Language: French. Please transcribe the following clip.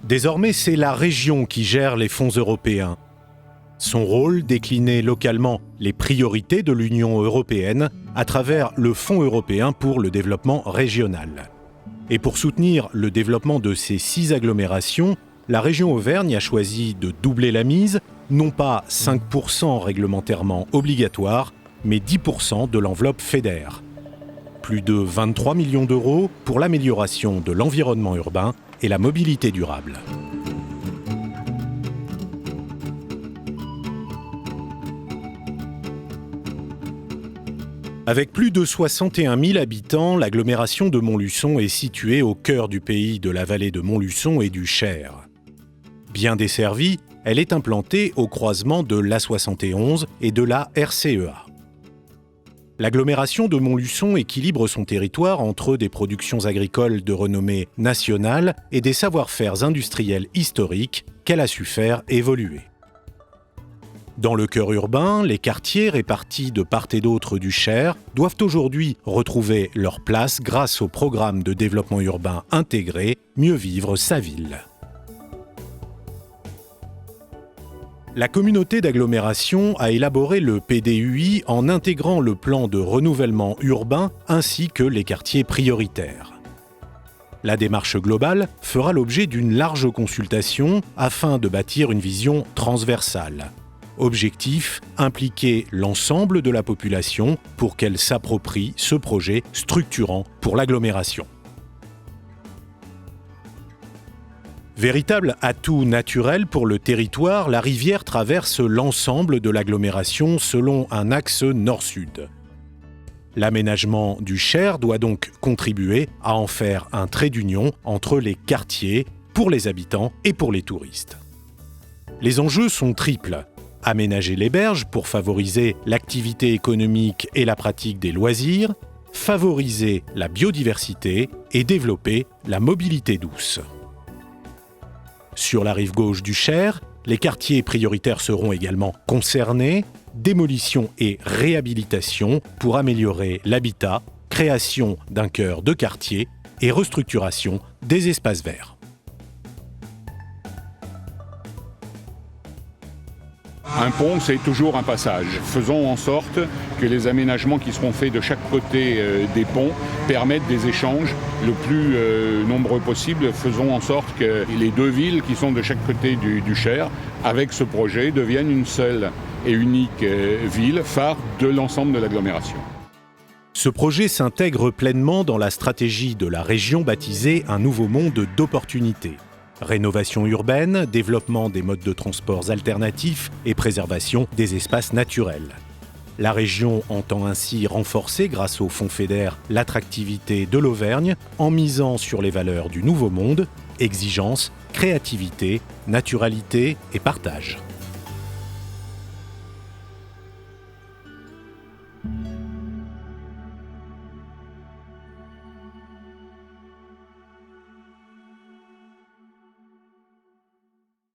Désormais, c'est la région qui gère les fonds européens. Son rôle, décliner localement les priorités de l'Union européenne à travers le Fonds européen pour le développement régional. Et pour soutenir le développement de ces 6 agglomérations, la région Auvergne a choisi de doubler la mise, non pas 5% réglementairement obligatoire, mais 10% de l'enveloppe FEDER. Plus de 23 millions d'euros pour l'amélioration de l'environnement urbain et la mobilité durable. Avec plus de 61 000 habitants, l'agglomération de Montluçon est située au cœur du pays de la vallée de Montluçon et du Cher. Bien desservie, elle est implantée au croisement de l'A71 et de la RCEA. L'agglomération de Montluçon équilibre son territoire entre des productions agricoles de renommée nationale et des savoir-faire industriels historiques qu'elle a su faire évoluer. Dans le cœur urbain, les quartiers répartis de part et d'autre du Cher doivent aujourd'hui retrouver leur place grâce au programme de développement urbain intégré Mieux vivre sa ville. La communauté d'agglomération a élaboré le PDUI en intégrant le plan de renouvellement urbain ainsi que les quartiers prioritaires. La démarche globale fera l'objet d'une large consultation afin de bâtir une vision transversale. Objectif, impliquer l'ensemble de la population pour qu'elle s'approprie ce projet structurant pour l'agglomération. Véritable atout naturel pour le territoire, la rivière traverse l'ensemble de l'agglomération selon un axe nord-sud. L'aménagement du Cher doit donc contribuer à en faire un trait d'union entre les quartiers, pour les habitants et pour les touristes. Les enjeux sont triples. Aménager les berges pour favoriser l'activité économique et la pratique des loisirs, favoriser la biodiversité et développer la mobilité douce. Sur la rive gauche du Cher, les quartiers prioritaires seront également concernés, démolition et réhabilitation pour améliorer l'habitat, création d'un cœur de quartier et restructuration des espaces verts. Un pont, c'est toujours un passage. Faisons en sorte que les aménagements qui seront faits de chaque côté des ponts permettent des échanges le plus nombreux possible. Faisons en sorte que les 2 villes qui sont de chaque côté du Cher, avec ce projet, deviennent une seule et unique ville phare de l'ensemble de l'agglomération. Ce projet s'intègre pleinement dans la stratégie de la région baptisée Un nouveau monde d'opportunités. Rénovation urbaine, développement des modes de transport alternatifs et préservation des espaces naturels. La région entend ainsi renforcer, grâce au Fonds FEDER, l'attractivité de l'Auvergne en misant sur les valeurs du Nouveau Monde, exigence, créativité, naturalité et partage.